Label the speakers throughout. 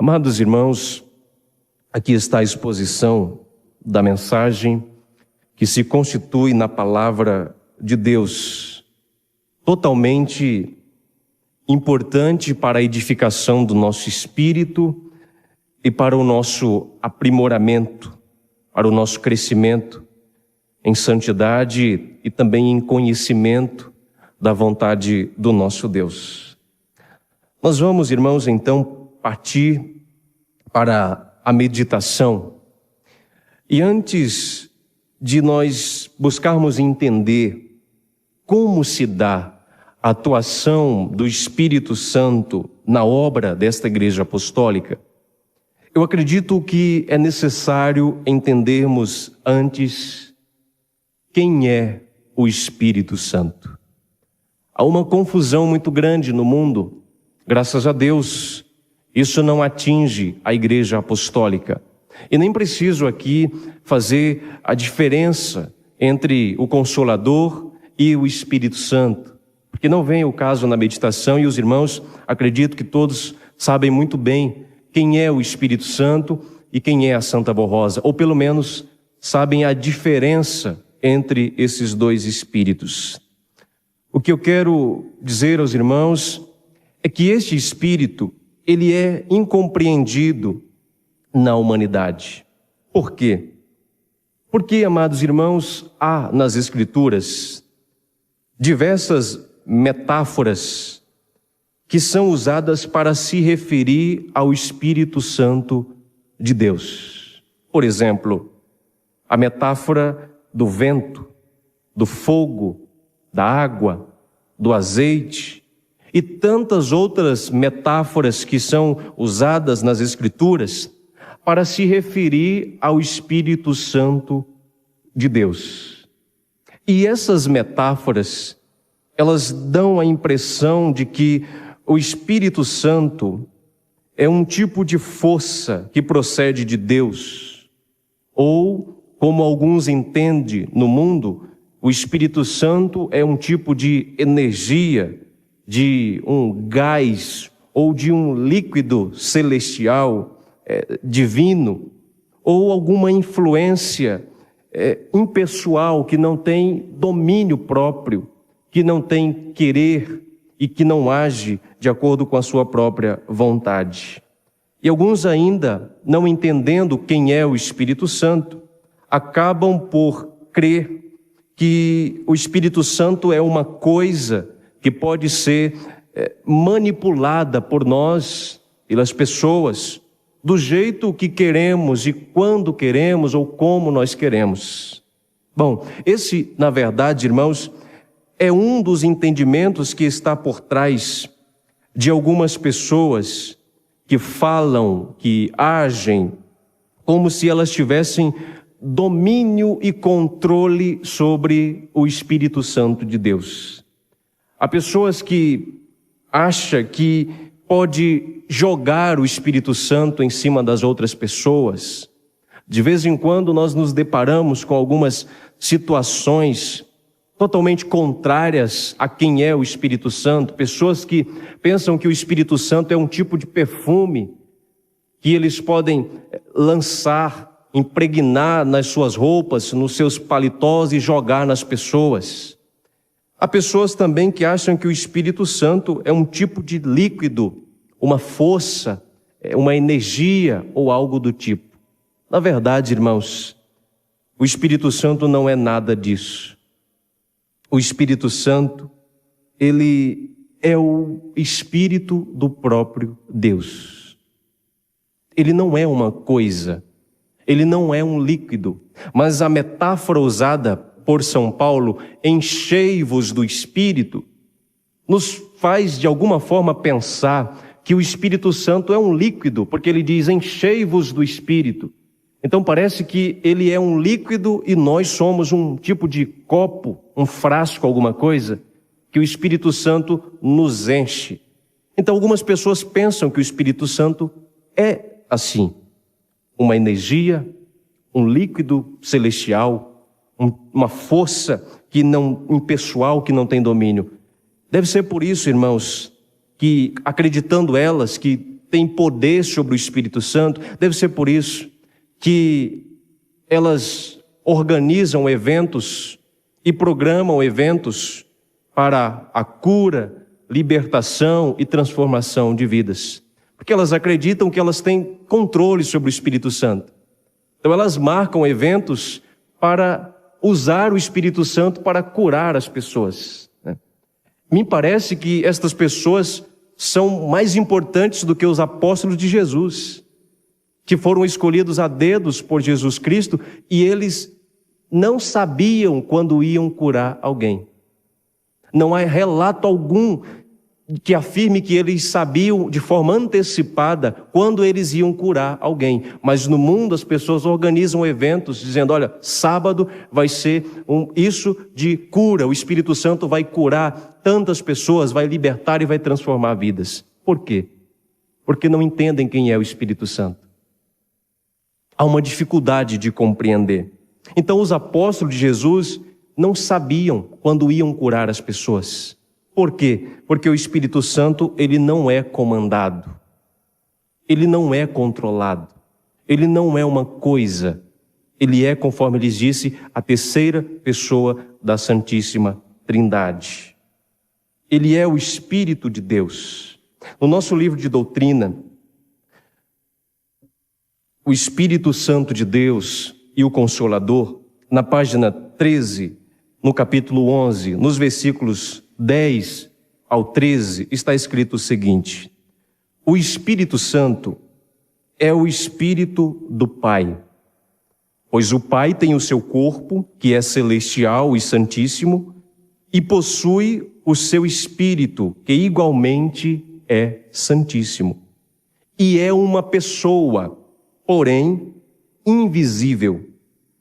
Speaker 1: Amados irmãos, aqui está a exposição da mensagem que se constitui na palavra de Deus, totalmente importante para a edificação do nosso espírito e para o nosso aprimoramento, para o nosso crescimento em santidade e também em conhecimento da vontade do nosso Deus. Nós vamos, irmãos, então partir para a meditação. E antes de nós buscarmos entender como se dá a atuação do Espírito Santo na obra desta Igreja Apostólica, eu acredito que é necessário entendermos antes quem é o Espírito Santo. Há uma confusão muito grande no mundo. Graças a Deus, isso não atinge a Igreja Apostólica. E nem preciso aqui fazer a diferença entre o Consolador e o Espírito Santo, porque não vem o caso na meditação e os irmãos, acredito que todos sabem muito bem quem é o Espírito Santo e quem é a Santa Borrosa, ou pelo menos sabem a diferença entre esses dois Espíritos. O que eu quero dizer aos irmãos é que este Espírito, ele é incompreendido na humanidade. Por quê? Porque, amados irmãos, há nas Escrituras diversas metáforas que são usadas para se referir ao Espírito Santo de Deus. Por exemplo, a metáfora do vento, do fogo, da água, do azeite e tantas outras metáforas que são usadas nas Escrituras para se referir ao Espírito Santo de Deus. E essas metáforas, elas dão a impressão de que o Espírito Santo é um tipo de força que procede de Deus, ou, como alguns entendem no mundo, o Espírito Santo é um tipo de energia, de um gás ou de um líquido celestial, divino, ou alguma influência impessoal que não tem domínio próprio, que não tem querer e que não age de acordo com a sua própria vontade. E alguns ainda, não entendendo quem é o Espírito Santo, acabam por crer que o Espírito Santo é uma coisa que pode ser manipulada por nós, pelas pessoas, do jeito que queremos e quando queremos ou como nós queremos. Bom, esse, na verdade, irmãos, é um dos entendimentos que está por trás de algumas pessoas que falam, que agem como se elas tivessem domínio e controle sobre o Espírito Santo de Deus. Há pessoas que acham que pode jogar o Espírito Santo em cima das outras pessoas. De vez em quando nós nos deparamos com algumas situações totalmente contrárias a quem é o Espírito Santo. Pessoas que pensam que o Espírito Santo é um tipo de perfume que eles podem lançar, impregnar nas suas roupas, nos seus paletós e jogar nas pessoas. Há pessoas também que acham que o Espírito Santo é um tipo de líquido, uma força, uma energia ou algo do tipo. Na verdade, irmãos, o Espírito Santo não é nada disso. O Espírito Santo, ele é o Espírito do próprio Deus. Ele não é uma coisa, ele não é um líquido, mas a metáfora usada por São Paulo, enchei-vos do Espírito, nos faz de alguma forma pensar que o Espírito Santo é um líquido, porque ele diz enchei-vos do Espírito. Então parece que ele é um líquido e nós somos um tipo de copo, um frasco, alguma coisa, que o Espírito Santo nos enche. Então algumas pessoas pensam que o Espírito Santo é assim, uma energia, um líquido celestial, uma força que não, impessoal, que não tem domínio. Deve ser por isso, irmãos, que acreditando elas que têm poder sobre o Espírito Santo, deve ser por isso que elas organizam eventos e programam eventos para a cura, libertação e transformação de vidas. Porque elas acreditam que elas têm controle sobre o Espírito Santo. Então elas marcam eventos para usar o Espírito Santo para curar as pessoas. Me parece que estas pessoas são mais importantes do que os apóstolos de Jesus, que foram escolhidos a dedos por Jesus Cristo, e eles não sabiam quando iam curar alguém. Não há relato algum que afirme que eles sabiam de forma antecipada quando eles iam curar alguém. Mas no mundo as pessoas organizam eventos dizendo, olha, sábado vai ser isso de cura, o Espírito Santo vai curar tantas pessoas, vai libertar e vai transformar vidas. Por quê? Porque não entendem quem é o Espírito Santo. Há uma dificuldade de compreender. Então os apóstolos de Jesus não sabiam quando iam curar as pessoas. Por quê? Porque o Espírito Santo, ele não é comandado, ele não é controlado, ele não é uma coisa, ele é, conforme lhes disse, a terceira pessoa da Santíssima Trindade. Ele é o Espírito de Deus. No nosso livro de doutrina, o Espírito Santo de Deus e o Consolador, na página 13, no capítulo 11, nos versículos 10 ao 13, está escrito o seguinte: o Espírito Santo é o Espírito do Pai, pois o Pai tem o seu corpo, que é celestial e santíssimo, e possui o seu Espírito, que igualmente é santíssimo. E é uma pessoa, porém invisível,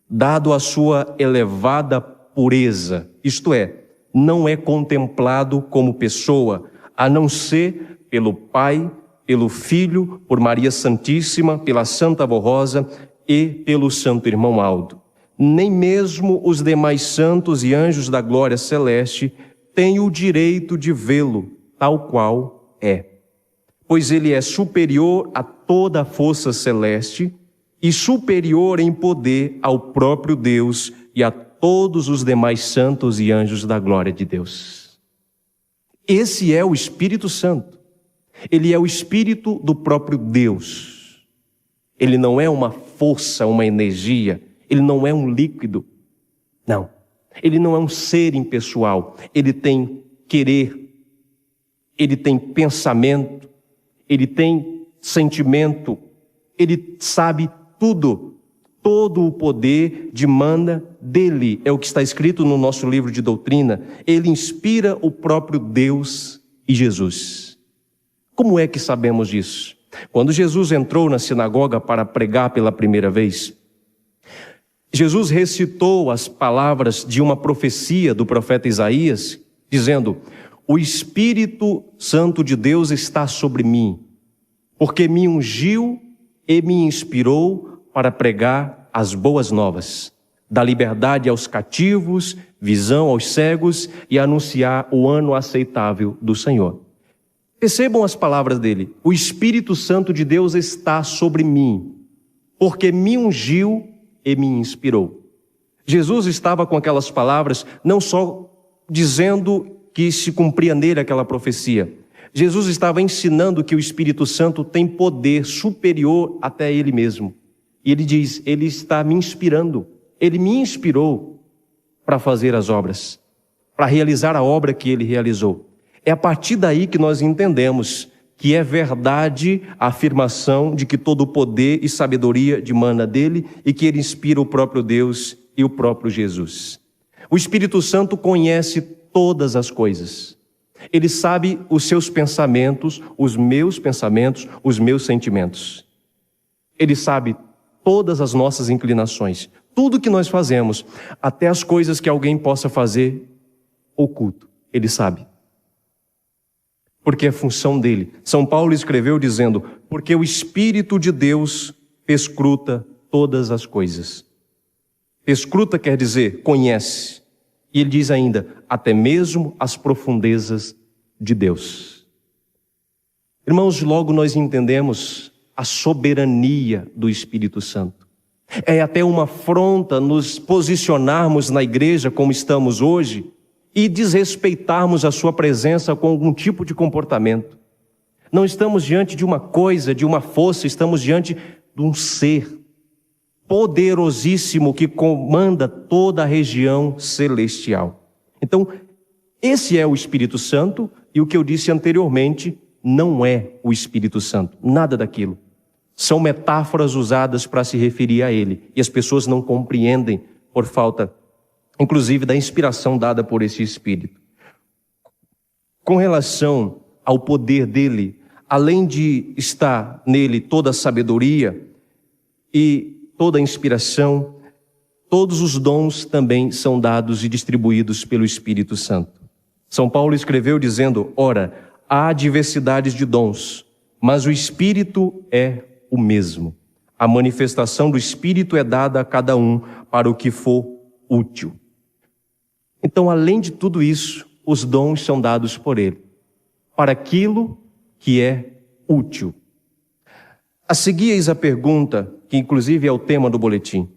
Speaker 1: dado a sua elevada pureza, isto é, não é contemplado como pessoa, a não ser pelo Pai, pelo Filho, por Maria Santíssima, pela Santa Avó Rosa e pelo Santo Irmão Aldo. Nem mesmo os demais santos e anjos da glória celeste têm o direito de vê-lo, tal qual é. Pois ele é superior a toda a força celeste e superior em poder ao próprio Deus e a todos os demais santos e anjos da glória de Deus. Esse é o Espírito Santo. Ele é o Espírito do próprio Deus. Ele não é uma força, uma energia. Ele não é um líquido. Não. Ele não é um ser impessoal. Ele tem querer. Ele tem pensamento. Ele tem sentimento. Ele sabe tudo. Todo o poder dimana dele, é o que está escrito no nosso livro de doutrina. Ele inspira o próprio Deus e Jesus. Como é que sabemos disso? Quando Jesus entrou na sinagoga para pregar pela primeira vez, Jesus recitou as palavras de uma profecia do profeta Isaías, dizendo: o Espírito Santo de Deus está sobre mim, porque me ungiu e me inspirou para pregar as boas novas, dar liberdade aos cativos, visão aos cegos e anunciar o ano aceitável do Senhor. Percebam as palavras dele: o Espírito Santo de Deus está sobre mim, porque me ungiu e me inspirou. Jesus estava com aquelas palavras não só dizendo que se cumpria nele aquela profecia. Jesus estava ensinando que o Espírito Santo tem poder superior até ele mesmo. E ele diz, ele está me inspirando, ele me inspirou para fazer as obras, para realizar a obra que ele realizou. É a partir daí que nós entendemos que é verdade a afirmação de que todo o poder e sabedoria dimana dele e que ele inspira o próprio Deus e o próprio Jesus. O Espírito Santo conhece todas as coisas. Ele sabe os seus pensamentos, os meus sentimentos. Ele sabe todas as nossas inclinações, tudo que nós fazemos, até as coisas que alguém possa fazer oculto, ele sabe. Porque é função dele. São Paulo escreveu dizendo, porque o Espírito de Deus perscruta todas as coisas. Perscruta quer dizer, conhece. E ele diz ainda, até mesmo as profundezas de Deus. Irmãos, logo nós entendemos a soberania do Espírito Santo. É até uma afronta nos posicionarmos na igreja como estamos hoje e desrespeitarmos a sua presença com algum tipo de comportamento. Não estamos diante de uma coisa, de uma força, estamos diante de um ser poderosíssimo que comanda toda a região celestial. Então, esse é o Espírito Santo, e o que eu disse anteriormente não é o Espírito Santo, nada daquilo. São metáforas usadas para se referir a ele, e as pessoas não compreendem por falta, inclusive, da inspiração dada por esse Espírito. Com relação ao poder dele, além de estar nele toda a sabedoria e toda a inspiração, todos os dons também são dados e distribuídos pelo Espírito Santo. São Paulo escreveu dizendo: ora, há diversidades de dons, mas o Espírito é o mesmo. A manifestação do Espírito é dada a cada um para o que for útil. Então, além de tudo isso, os dons são dados por ele, para aquilo que é útil. A seguir, eis a pergunta, que inclusive é o tema do boletim: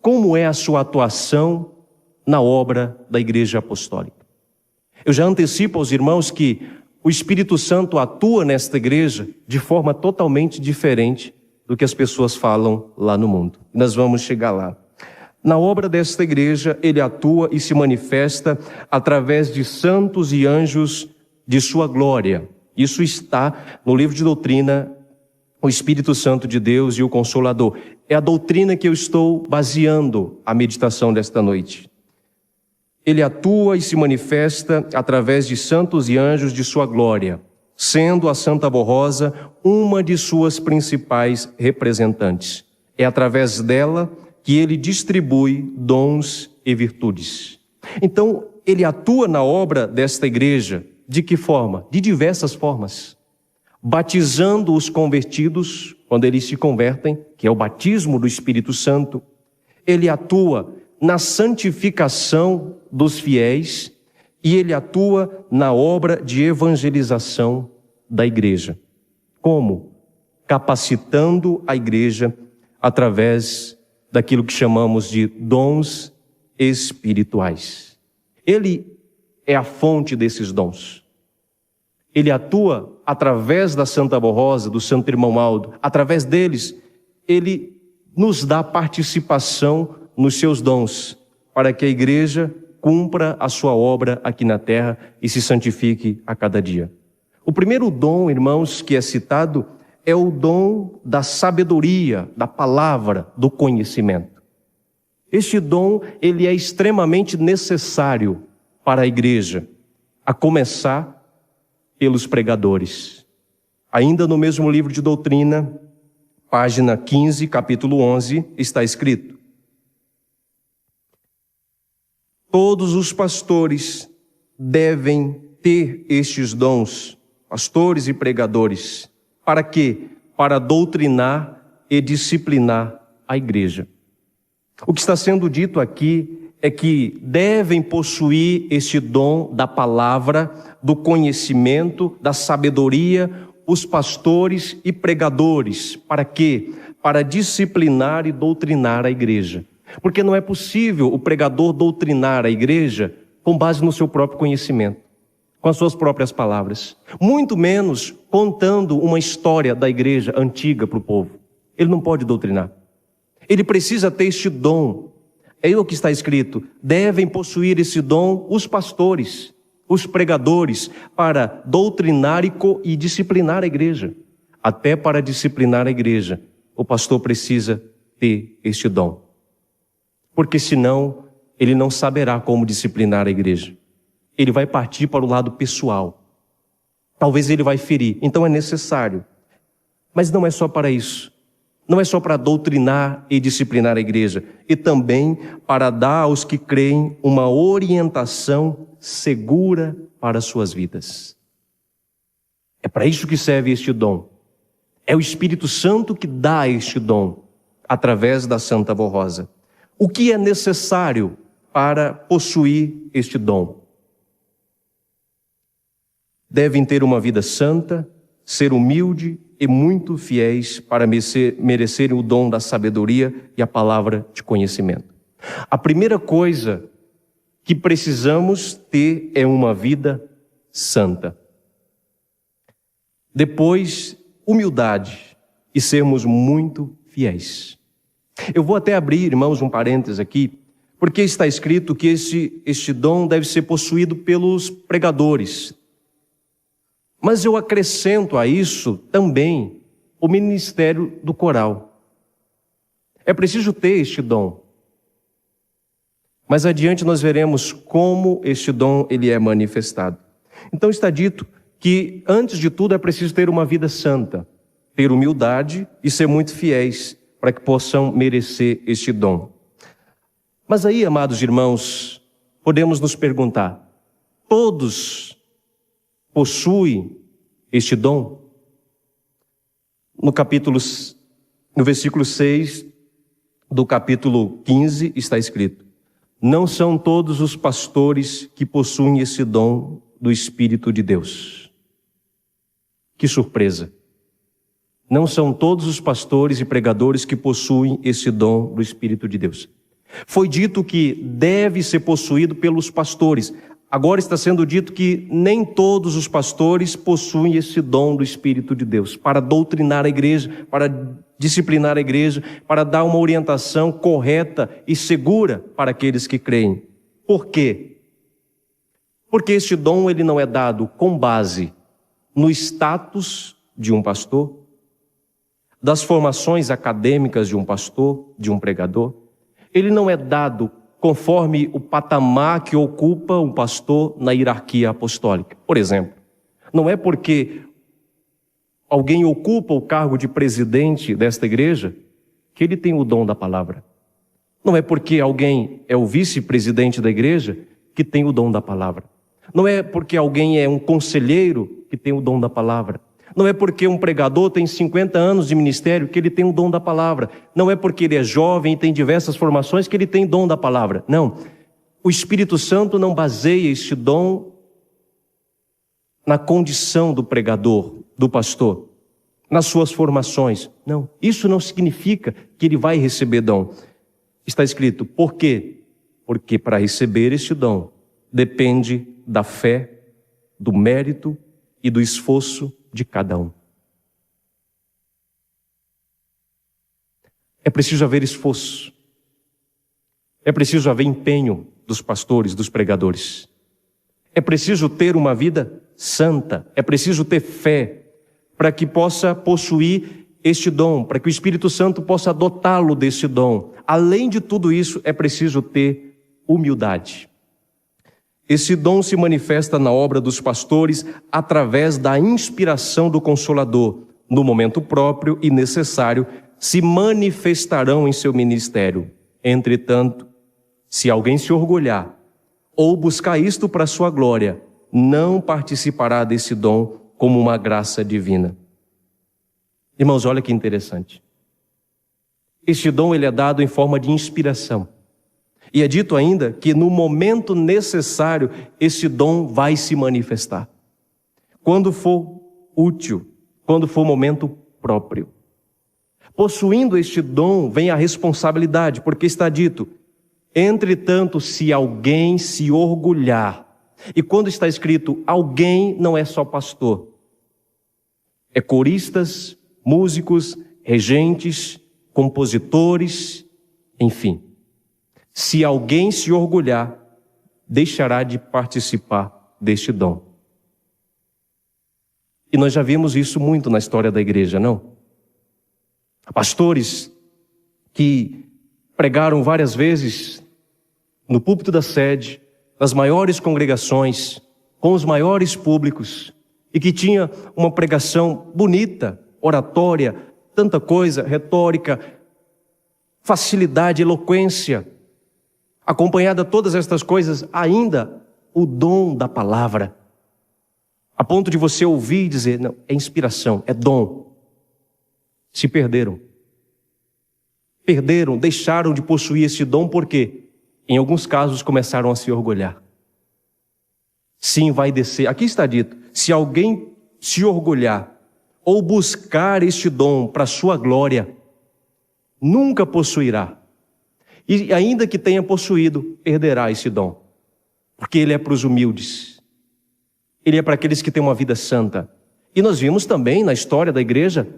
Speaker 1: como é a sua atuação na obra da Igreja Apostólica? Eu já antecipo aos irmãos que o Espírito Santo atua nesta igreja de forma totalmente diferente do que as pessoas falam lá no mundo. Nós vamos chegar lá. Na obra desta igreja, ele atua e se manifesta através de santos e anjos de sua glória. Isso está no livro de doutrina, o Espírito Santo de Deus e o Consolador. É a doutrina que eu estou baseando a meditação desta noite. Ele atua e se manifesta através de santos e anjos de sua glória, sendo a Santa Borrosa uma de suas principais representantes. É através dela que ele distribui dons e virtudes. Então, ele atua na obra desta igreja. De que forma? De diversas formas. Batizando os convertidos, quando eles se convertem, que é o batismo do Espírito Santo. Ele atua na santificação dos fiéis e ele atua na obra de evangelização da igreja. Como? Capacitando a igreja através daquilo que chamamos de dons espirituais. Ele é a fonte desses dons. Ele atua através da Santa Borrosa, do Santo Irmão Aldo. Através deles, ele nos dá participação nos seus dons, para que a igreja cumpra a sua obra aqui na terra e se santifique a cada dia. O primeiro dom, irmãos, que é citado é o dom da sabedoria, da palavra, do conhecimento. Este dom, ele é extremamente necessário para a igreja, a começar pelos pregadores. Ainda no mesmo livro de doutrina, página 15, capítulo 11, está escrito: todos os pastores devem ter estes dons, pastores e pregadores. Para quê? Para doutrinar e disciplinar a igreja. O que está sendo dito aqui é que devem possuir este dom da palavra, do conhecimento, da sabedoria, os pastores e pregadores. Para quê? Para disciplinar e doutrinar a igreja. Porque não é possível o pregador doutrinar a igreja com base no seu próprio conhecimento, com as suas próprias palavras. Muito menos contando uma história da igreja antiga para o povo. Ele não pode doutrinar. Ele precisa ter este dom. É o que está escrito: devem possuir esse dom os pastores, os pregadores, para doutrinar e disciplinar a igreja. Até para disciplinar a igreja, o pastor precisa ter este dom. Porque senão, ele não saberá como disciplinar a igreja. Ele vai partir para o lado pessoal. Talvez ele vai ferir. Então é necessário. Mas não é só para isso. Não é só para doutrinar e disciplinar a igreja. E também para dar aos que creem uma orientação segura para as suas vidas. É para isso que serve este dom. É o Espírito Santo que dá este dom, através da Santa Borrosa. O que é necessário para possuir este dom? Devem ter uma vida santa, ser humilde e muito fiéis para merecerem o dom da sabedoria e a palavra de conhecimento. A primeira coisa que precisamos ter é uma vida santa. Depois, humildade e sermos muito fiéis. Eu vou até abrir, irmãos, um parênteses aqui, porque está escrito que este dom deve ser possuído pelos pregadores. Mas eu acrescento a isso também o ministério do coral. É preciso ter este dom. Mais adiante nós veremos como este dom ele é manifestado. Então está dito que, antes de tudo, é preciso ter uma vida santa, ter humildade e ser muito fiéis para que possam merecer este dom. Mas aí, amados irmãos, podemos nos perguntar, todos possuem este dom? No versículo 6 do capítulo 15 está escrito: não são todos os pastores que possuem esse dom do Espírito de Deus. Que surpresa! Não são todos os pastores e pregadores que possuem esse dom do Espírito de Deus. Foi dito que deve ser possuído pelos pastores. Agora está sendo dito que nem todos os pastores possuem esse dom do Espírito de Deus para doutrinar a igreja, para disciplinar a igreja, para dar uma orientação correta e segura para aqueles que creem. Por quê? Porque este dom ele não é dado com base no status de um pastor, das formações acadêmicas de um pastor, de um pregador. Ele não é dado conforme o patamar que ocupa um pastor na hierarquia apostólica. Por exemplo, não é porque alguém ocupa o cargo de presidente desta igreja que ele tem o dom da palavra. Não é porque alguém é o vice-presidente da igreja que tem o dom da palavra. Não é porque alguém é um conselheiro que tem o dom da palavra. Não é porque um pregador tem 50 anos de ministério que ele tem o dom da palavra. Não é porque ele é jovem e tem diversas formações que ele tem dom da palavra. Não. O Espírito Santo não baseia este dom na condição do pregador, do pastor, nas suas formações. Não. Isso não significa que ele vai receber dom. Está escrito, por quê? Porque para receber este dom depende da fé, do mérito e do esforço de cada um. É preciso haver esforço. É preciso haver empenho dos pastores, dos pregadores. É preciso ter uma vida santa. É preciso ter fé para que possa possuir este dom, para que o Espírito Santo possa dotá-lo deste dom. Além de tudo isso, é preciso ter humildade. Esse dom se manifesta na obra dos pastores através da inspiração do Consolador. No momento próprio e necessário, se manifestarão em seu ministério. Entretanto, se alguém se orgulhar ou buscar isto para sua glória, não participará desse dom como uma graça divina. Irmãos, olha que interessante. Este dom ele é dado em forma de inspiração. E é dito ainda que no momento necessário, esse dom vai se manifestar. Quando for útil, quando for momento próprio. Possuindo este dom, vem a responsabilidade, porque está dito, entretanto, se alguém se orgulhar. E quando está escrito alguém, não é só pastor. É coristas, músicos, regentes, compositores, enfim. Se alguém se orgulhar, deixará de participar deste dom. E nós já vimos isso muito na história da igreja, não? Pastores que pregaram várias vezes no púlpito da sede, nas maiores congregações, com os maiores públicos, e que tinha uma pregação bonita, oratória, tanta coisa, retórica, facilidade, eloquência, acompanhada de todas estas coisas, ainda o dom da palavra, a ponto de você ouvir e dizer, não, é inspiração, é dom. Se perderam. Perderam, deixaram de possuir esse dom porque, em alguns casos, começaram a se orgulhar. Sim, vai descer. Aqui está dito, se alguém se orgulhar, ou buscar este dom para a sua glória, nunca possuirá. E ainda que tenha possuído, perderá esse dom. Porque ele é para os humildes. Ele é para aqueles que têm uma vida santa. E nós vimos também na história da igreja,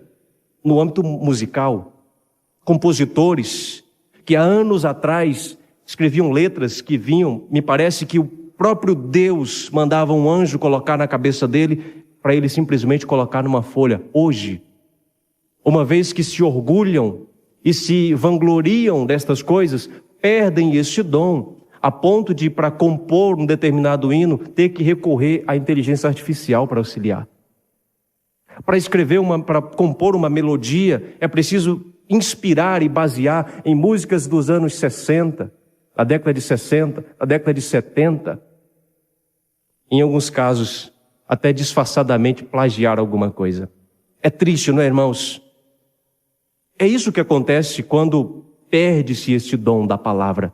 Speaker 1: no âmbito musical, compositores que há anos atrás escreviam letras que vinham, me parece que o próprio Deus mandava um anjo colocar na cabeça dele, para ele simplesmente colocar numa folha. Hoje, uma vez que se orgulham e se vangloriam destas coisas, perdem este dom, a ponto de, para compor um determinado hino, ter que recorrer à inteligência artificial para auxiliar. Para compor uma melodia, é preciso inspirar e basear em músicas dos anos 60, da década de 60, da década de 70. Em alguns casos, até disfarçadamente plagiar alguma coisa. É triste, não é, irmãos? É isso que acontece quando perde-se este dom da palavra,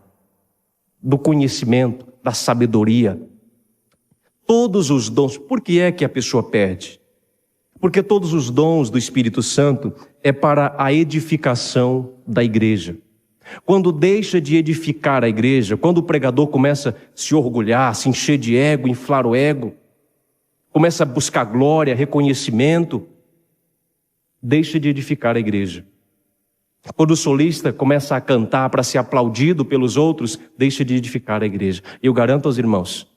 Speaker 1: do conhecimento, da sabedoria. Todos os dons. Por que é que a pessoa perde? Porque todos os dons do Espírito Santo é para a edificação da igreja. Quando deixa de edificar a igreja, quando o pregador começa a se orgulhar, se encher de ego, inflar o ego, começa a buscar glória, reconhecimento, deixa de edificar a igreja. Quando o solista começa a cantar para ser aplaudido pelos outros, deixa de edificar a igreja. Eu garanto aos irmãos,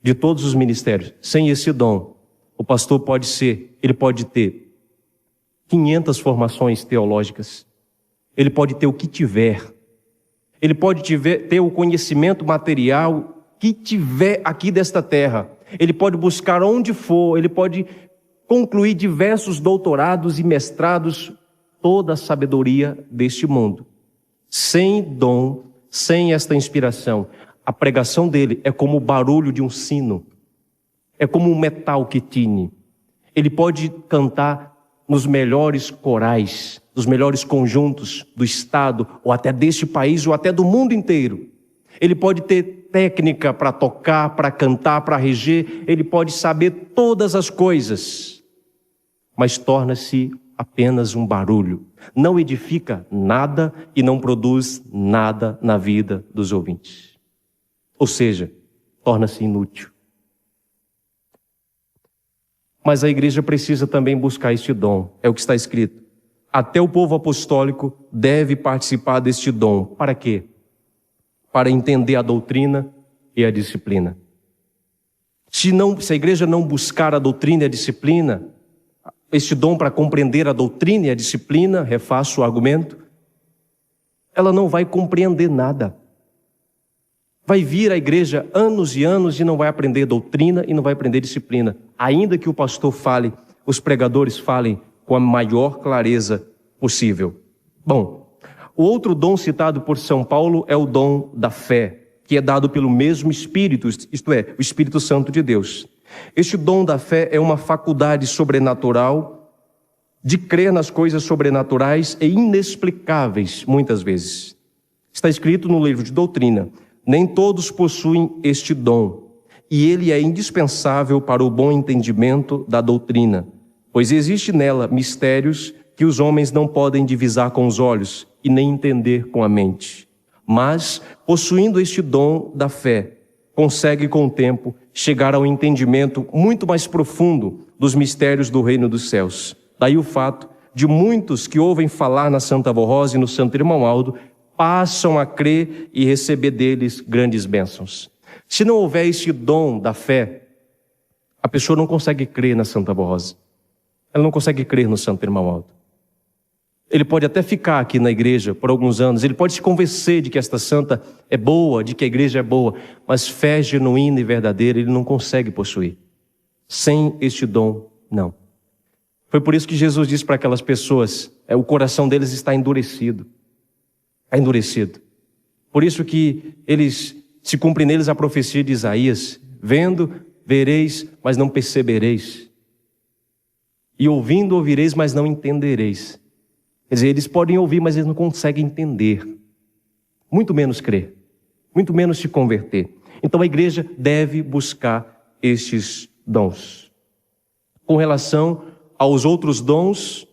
Speaker 1: de todos os ministérios, sem esse dom, o pastor ele pode ter 500 formações teológicas, ele pode ter o que tiver, ele pode ter o conhecimento material que tiver aqui desta terra, ele pode buscar onde for, ele pode concluir diversos doutorados e mestrados, toda a sabedoria deste mundo. Sem dom, sem esta inspiração, a pregação dele é como o barulho de um sino, é como um metal que tine. Ele pode cantar nos melhores corais, nos melhores conjuntos do estado, ou até deste país, ou até do mundo inteiro. Ele pode ter técnica para tocar, para cantar, para reger, ele pode saber todas as coisas, mas torna-se apenas um barulho. Não edifica nada e não produz nada na vida dos ouvintes. Ou seja, torna-se inútil. Mas a igreja precisa também buscar este dom. É o que está escrito. Até o povo apostólico deve participar deste dom. Para quê? Para entender a doutrina e a disciplina. Se a igreja não buscar a doutrina e a disciplina, este dom para compreender a doutrina e a disciplina, refaço o argumento, ela não vai compreender nada. Vai vir à igreja anos e anos e não vai aprender doutrina e não vai aprender disciplina. Ainda que o pastor fale, os pregadores falem com a maior clareza possível. Bom, o outro dom citado por São Paulo é o dom da fé, que é dado pelo mesmo Espírito, isto é, o Espírito Santo de Deus. Este dom da fé é uma faculdade sobrenatural de crer nas coisas sobrenaturais e inexplicáveis, muitas vezes. Está escrito no livro de doutrina: nem todos possuem este dom, e ele é indispensável para o bom entendimento da doutrina, pois existe nela mistérios que os homens não podem divisar com os olhos e nem entender com a mente. Mas, possuindo este dom da fé, consegue com o tempo chegar ao entendimento muito mais profundo dos mistérios do reino dos céus. Daí o fato de muitos que ouvem falar na Santa Voz e no Santo Irmão Aldo passam a crer e receber deles grandes bênçãos. Se não houver este dom da fé, a pessoa não consegue crer na Santa Voz. Ela não consegue crer no Santo Irmão Aldo. Ele pode até ficar aqui na igreja por alguns anos, ele pode se convencer de que esta santa é boa, de que a igreja é boa, mas fé genuína e verdadeira ele não consegue possuir. Sem este dom, não. Foi por isso que Jesus disse para aquelas pessoas, o coração deles está endurecido. Está endurecido. Por isso que se cumpre neles a profecia de Isaías: vendo, vereis, mas não percebereis. E ouvindo, ouvireis, mas não entendereis. Quer dizer, eles podem ouvir, mas eles não conseguem entender. Muito menos crer. Muito menos se converter. Então a igreja deve buscar estes dons. Com relação aos outros dons,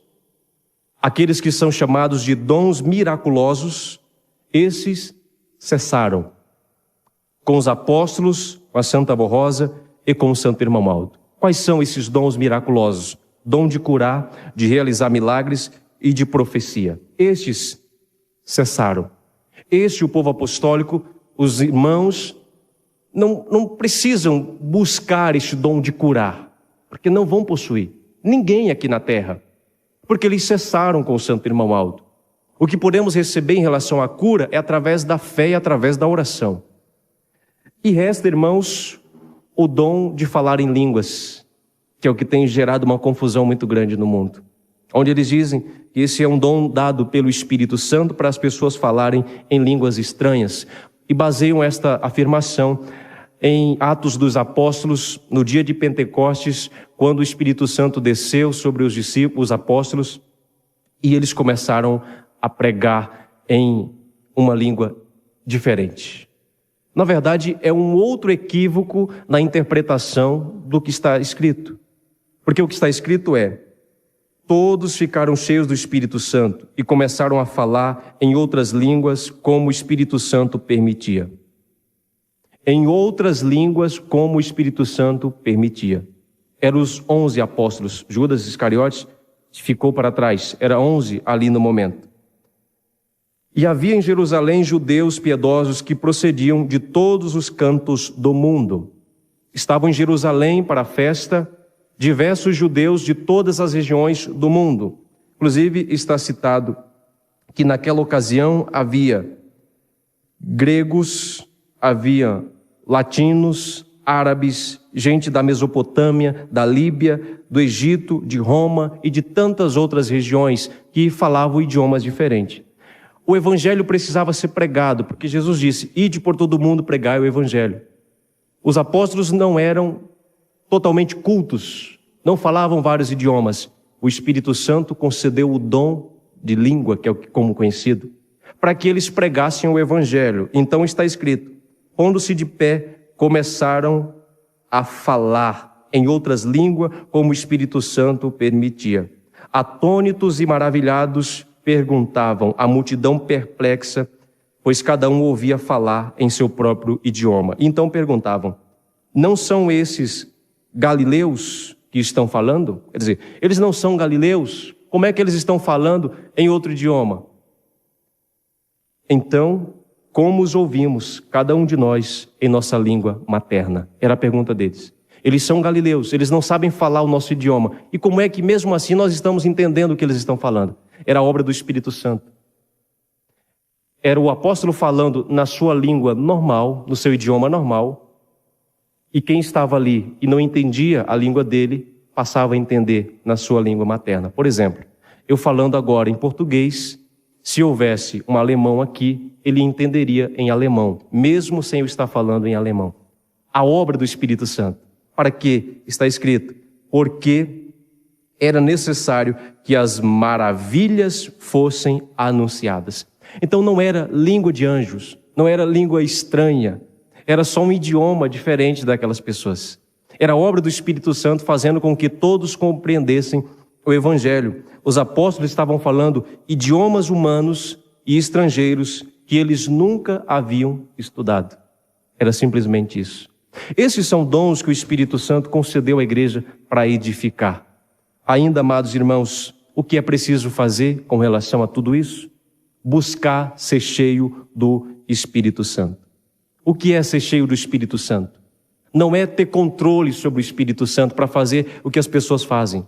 Speaker 1: aqueles que são chamados de dons miraculosos, esses cessaram com os apóstolos, com a Santa Borrosa e com o Santo Irmão Aldo. Quais são esses dons miraculosos? Dom de curar, de realizar milagres e de profecia. Estes cessaram. O povo apostólico, os irmãos, não precisam buscar este dom de curar, porque não vão possuir. Ninguém aqui na terra, porque eles cessaram com o Santo Irmão Aldo. O que podemos receber em relação à cura é através da fé e através da oração. E resta, irmãos, o dom de falar em línguas, que é o que tem gerado uma confusão muito grande no mundo. Onde eles dizem que esse é um dom dado pelo Espírito Santo para as pessoas falarem em línguas estranhas. E baseiam esta afirmação em Atos dos Apóstolos, no dia de Pentecostes, quando o Espírito Santo desceu sobre os discípulos, os apóstolos, e eles começaram a pregar em uma língua diferente. Na verdade, é um outro equívoco na interpretação do que está escrito. Porque o que está escrito é: todos ficaram cheios do Espírito Santo e começaram a falar em outras línguas como o Espírito Santo permitia. Em outras línguas como o Espírito Santo permitia. Eram os 11 apóstolos. Judas Iscariotes ficou para trás. Era 11 ali no momento. E havia em Jerusalém judeus piedosos que procediam de todos os cantos do mundo. Estavam em Jerusalém para a festa diversos judeus de todas as regiões do mundo. Inclusive está citado que naquela ocasião havia gregos, havia latinos, árabes, gente da Mesopotâmia, da Líbia, do Egito, de Roma e de tantas outras regiões que falavam idiomas diferentes. O evangelho precisava ser pregado, porque Jesus disse: ide por todo mundo pregai o evangelho. Os apóstolos não eram totalmente cultos, não falavam vários idiomas. O Espírito Santo concedeu o dom de língua, que é como conhecido, para que eles pregassem o evangelho. Então está escrito: pondo-se de pé, começaram a falar em outras línguas, como o Espírito Santo permitia. Atônitos e maravilhados, perguntavam, a multidão perplexa, pois cada um ouvia falar em seu próprio idioma. Então perguntavam: não são esses galileus que estão falando? Quer dizer, eles não são galileus? Como é que eles estão falando em outro idioma? Então, como os ouvimos, cada um de nós, em nossa língua materna? Era a pergunta deles. Eles são galileus, eles não sabem falar o nosso idioma. E como é que mesmo assim nós estamos entendendo o que eles estão falando? Era a obra do Espírito Santo. Era o apóstolo falando na sua língua normal, no seu idioma normal, e quem estava ali e não entendia a língua dele, passava a entender na sua língua materna. Por exemplo, eu falando agora em português, se houvesse um alemão aqui, ele entenderia em alemão, mesmo sem eu estar falando em alemão. A obra do Espírito Santo. Para que está escrito? Porque era necessário que as maravilhas fossem anunciadas. Então não era língua de anjos, não era língua estranha, era só um idioma diferente daquelas pessoas. Era a obra do Espírito Santo fazendo com que todos compreendessem o Evangelho. Os apóstolos estavam falando idiomas humanos e estrangeiros que eles nunca haviam estudado. Era simplesmente isso. Esses são dons que o Espírito Santo concedeu à igreja para edificar. Ainda, amados irmãos, o que é preciso fazer com relação a tudo isso? Buscar ser cheio do Espírito Santo. O que é ser cheio do Espírito Santo? Não é ter controle sobre o Espírito Santo para fazer o que as pessoas fazem.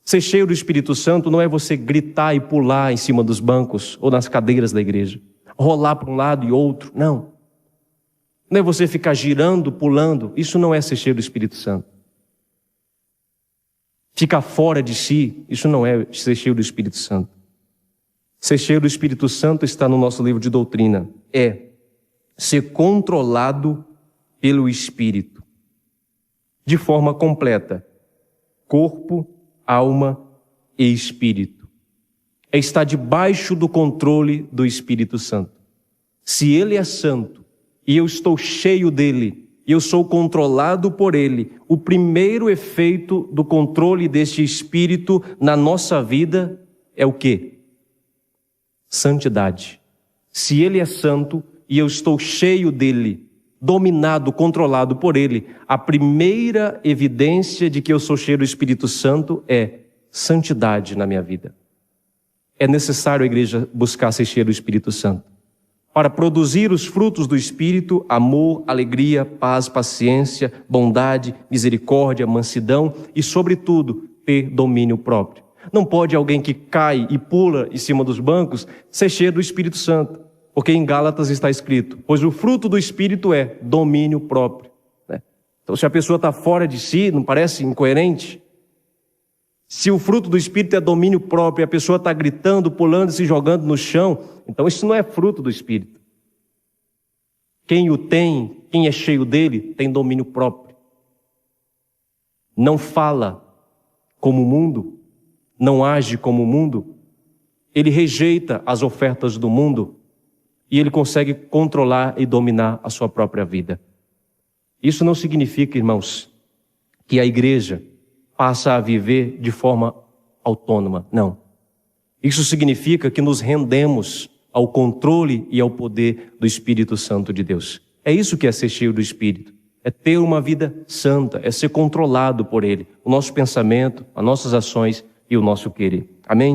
Speaker 1: Ser cheio do Espírito Santo não é você gritar e pular em cima dos bancos ou nas cadeiras da igreja, rolar para um lado e outro, não. Não é você ficar girando, pulando, isso não é ser cheio do Espírito Santo. Ficar fora de si, isso não é ser cheio do Espírito Santo. Ser cheio do Espírito Santo está no nosso livro de doutrina. É ser controlado pelo Espírito, de forma completa. Corpo, alma e espírito. É estar debaixo do controle do Espírito Santo. Se Ele é santo e eu estou cheio dele, e eu sou controlado por Ele, o primeiro efeito do controle deste Espírito na nossa vida é o quê? Santidade. Se Ele é santo e eu estou cheio dEle, dominado, controlado por Ele, a primeira evidência de que eu sou cheio do Espírito Santo é santidade na minha vida. É necessário a igreja buscar ser cheia do Espírito Santo para produzir os frutos do Espírito: amor, alegria, paz, paciência, bondade, misericórdia, mansidão e, sobretudo, ter domínio próprio. Não pode alguém que cai e pula em cima dos bancos ser cheio do Espírito Santo, porque em Gálatas está escrito: pois o fruto do Espírito é domínio próprio. Então, se a pessoa está fora de si, não parece incoerente? Se o fruto do Espírito é domínio próprio e a pessoa está gritando, pulando e se jogando no chão, então isso não é fruto do Espírito. Quem o tem, quem é cheio dele, tem domínio próprio. Não fala como o mundo, não age como o mundo, ele rejeita as ofertas do mundo e ele consegue controlar e dominar a sua própria vida. Isso não significa, irmãos, que a igreja passa a viver de forma autônoma. Não. Isso significa que nos rendemos ao controle e ao poder do Espírito Santo de Deus. É isso que é ser cheio do Espírito. É ter uma vida santa, é ser controlado por Ele. O nosso pensamento, as nossas ações e o nosso querer. Amém?